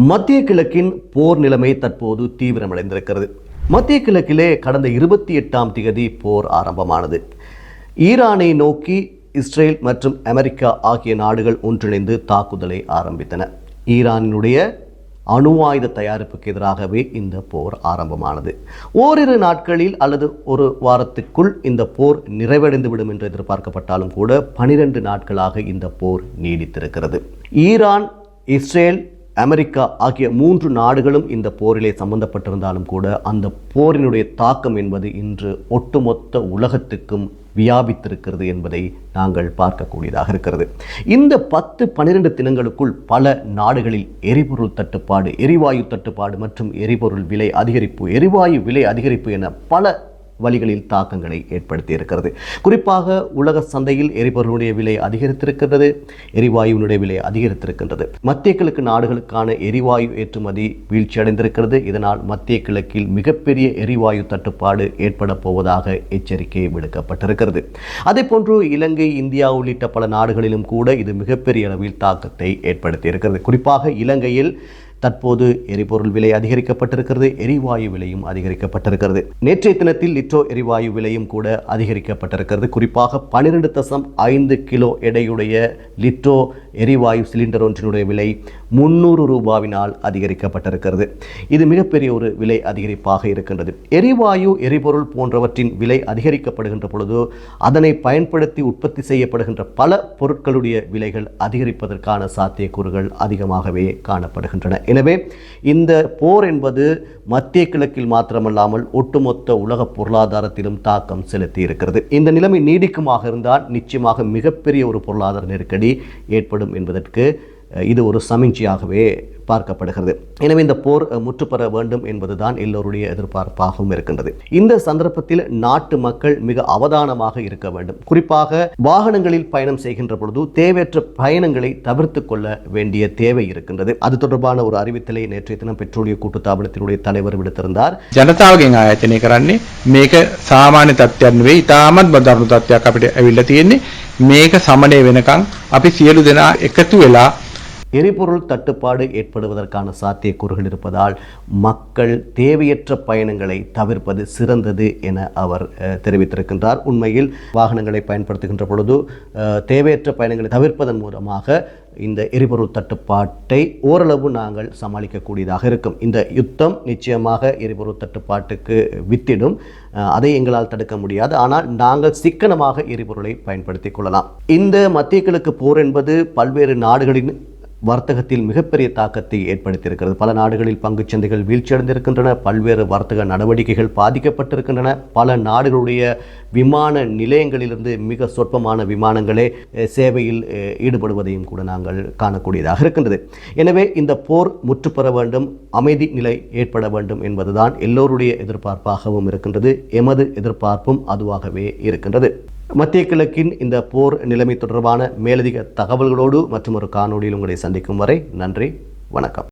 மத்திய கிழக்கின் போர் நிலைமை தற்போது தீவிரமடைந்திருக்கிறது. மத்திய கிழக்கிலே கடந்த 28ஆம் தேதி போர் ஆரம்பமானது. ஈரானை நோக்கி இஸ்ரேல் மற்றும் அமெரிக்கா ஆகிய நாடுகள் ஒன்றிணைந்து தாக்குதலை ஆரம்பித்தன. ஈரானினுடைய அணு ஆயுத தயாரிப்புக்கு எதிராகவே இந்த போர் ஆரம்பமானது. ஓரிரு நாட்களில் அல்லது ஒரு வாரத்துக்குள் இந்த போர் நிறைவடைந்துவிடும் என்று எதிர்பார்க்கப்பட்டாலும் கூட 12 நாட்களாக இந்த போர் நீடித்திருக்கிறது. ஈரான், இஸ்ரேல், அமெரிக்கா ஆகிய 3 நாடுகளும் இந்த போரிலே சம்பந்தப்பட்டிருந்தாலும் கூட அந்த போரினுடைய தாக்கம் என்பது இன்று ஒட்டுமொத்த உலகத்துக்கும் வியாபித்திருக்கிறது என்பதை நாங்கள் பார்க்கக்கூடியதாக இருக்கிறது. இந்த 10-12 தினங்களுக்குள் பல நாடுகளில் எரிபொருள் தட்டுப்பாடு, எரிவாயு தட்டுப்பாடு மற்றும் எரிபொருள் விலை அதிகரிப்பு, எரிவாயு விலை அதிகரிப்பு என பல வழிகளில் தாக்கங்களை ஏற்படுத்தி இருக்கிறது. குறிப்பாக உலக சந்தையில் எரிபொருளுடைய விலை அதிகரித்திருக்கிறது, எரிவாயுவினுடைய விலை அதிகரித்திருக்கின்றது. மத்திய கிழக்கு நாடுகளுக்கான எரிவாயு ஏற்றுமதி வீழ்ச்சியடைந்திருக்கிறது. இதனால் மத்திய கிழக்கில் மிகப்பெரிய எரிவாயு தட்டுப்பாடு ஏற்பட போவதாக எச்சரிக்கை விடுக்கப்பட்டிருக்கிறது. அதே போன்று இலங்கை, இந்தியா உள்ளிட்ட பல நாடுகளிலும் கூட இது மிகப்பெரிய அளவில் தாக்கத்தை ஏற்படுத்தி இருக்கிறது. குறிப்பாக இலங்கையில் தற்போது எரிபொருள் விலை அதிகரிக்கப்பட்டிருக்கிறது, எரிவாயு விலையும் அதிகரிக்கப்பட்டிருக்கிறது. நேற்றைய தினத்தில் லிட்டோ எரிவாயு விலையும் கூட அதிகரிக்கப்பட்டிருக்கிறது. குறிப்பாக 12.5 கிலோ எடையுடைய லிட்டோ எரிவாயு சிலிண்டர் ஒன்றினுடைய விலை 300 ரூபாவினால் அதிகரிக்கப்பட்டிருக்கிறது. இது மிகப்பெரிய ஒரு விலை அதிகரிப்பாக இருக்கின்றது. எரிவாயு, எரிபொருள் போன்றவற்றின் விலை அதிகரிக்கப்படுகின்ற பொழுது அதனை பயன்படுத்தி உற்பத்தி செய்யப்படுகின்ற பல பொருட்களுடைய விலைகள் அதிகரிப்பதற்கான சாத்தியக்கூறுகள் அதிகமாகவே காணப்படுகின்றன. எனவே இந்த போர் என்பது மத்திய கிழக்கில் மாத்திரமல்லாமல் ஒட்டுமொத்த உலக பொருளாதாரத்திலும் தாக்கம் செலுத்தி இருக்கிறது. இந்த நிலைமை நீடிக்குமாக இருந்தால் நிச்சயமாக மிகப்பெரிய ஒரு பொருளாதார நெருக்கடி ஏற்படும் என்பதற்கு இது ஒரு சமிஞ்சையாகவே பார்க்கப்படுகிறது. எனவே இந்த போர் முற்றுப்பெற வேண்டும் என்பதுதான் எல்லோருடைய எதிர்பார்ப்பாகவும் இருக்கின்றது. இந்த சந்தர்ப்பத்தில் நாட்டு மக்கள் மிக அவதானமாக இருக்க வேண்டும். குறிப்பாக வாகனங்களில் பயணம் செய்கின்ற பொழுது தேவையற்ற பயணங்களை தவிர்த்து கொள்ள வேண்டிய தேவை இருக்கின்றது. அது தொடர்பான ஒரு அறிவித்தலை நேற்றைய தினம் பெட்ரோலிய கூட்டுத்தாபனத்தினுடைய தலைவர் விடுத்திருந்தார். ජනතාවගෙන් ආයතනය කරන්නේ මේක සාමාන්‍ය තත්ත්වයක් නෙවෙයි, ඉතාමත් බදරුණු තත්ත්වයක් අපිට ඇවිල්ලා තියෙන්නේ. මේක සමනය වෙනකන් අපි සියලු දෙනා එකතු වෙලා எரிபொருள் தட்டுப்பாடு ஏற்படுவதற்கான சாத்தியக்கூறுகள் இருப்பதால் மக்கள் தேவையற்ற பயணங்களை தவிர்ப்பது சிறந்தது என அவர் தெரிவித்திருக்கின்றார். உண்மையில் வாகனங்களை பயன்படுத்துகின்ற பொழுது தேவையற்ற பயணங்களை தவிர்ப்பதன் மூலமாக இந்த எரிபொருள் தட்டுப்பாட்டை ஓரளவு நாங்கள் சமாளிக்கக்கூடியதாக இருக்கும். இந்த யுத்தம் நிச்சயமாக எரிபொருள் தட்டுப்பாட்டுக்கு வித்திடும். அதை எங்களால் தடுக்க முடியாது. ஆனால் நாங்கள் சிக்கனமாக எரிபொருளை பயன்படுத்திக் கொள்ளலாம். இந்த மத்திய கிழக்கு போர் என்பது பல்வேறு நாடுகளின் வர்த்தகத்தில் மிகப்பெரிய தாக்கத்தை ஏற்படுத்தியிருக்கிறது. பல நாடுகளில் பங்குச் சந்தைகள் வீழ்ச்சியடைந்திருக்கின்றன, பல்வேறு வர்த்தக நடவடிக்கைகள் பாதிக்கப்பட்டிருக்கின்றன. பல நாடுகளுடைய விமான நிலையங்களிலிருந்து மிக சொற்பமான விமானங்களே சேவையில் ஈடுபடுவதையும் கூட நாங்கள் காணக்கூடியதாக இருக்கின்றது. எனவே இந்த போர் முற்றுப்பெற வேண்டும், அமைதி நிலை ஏற்பட வேண்டும் என்பதுதான் எல்லோருடைய எதிர்பார்ப்பாகவும் இருக்கின்றது. எமது எதிர்பார்ப்பும் அதுவாகவே இருக்கின்றது. மத்திய கிழக்கின் இந்த போர் நிலைமை தொடர்பான மேலதிக தகவல்களோடு மற்றும் ஒரு காணொளியில் உங்களை சந்திக்கும் வரை நன்றி, வணக்கம்.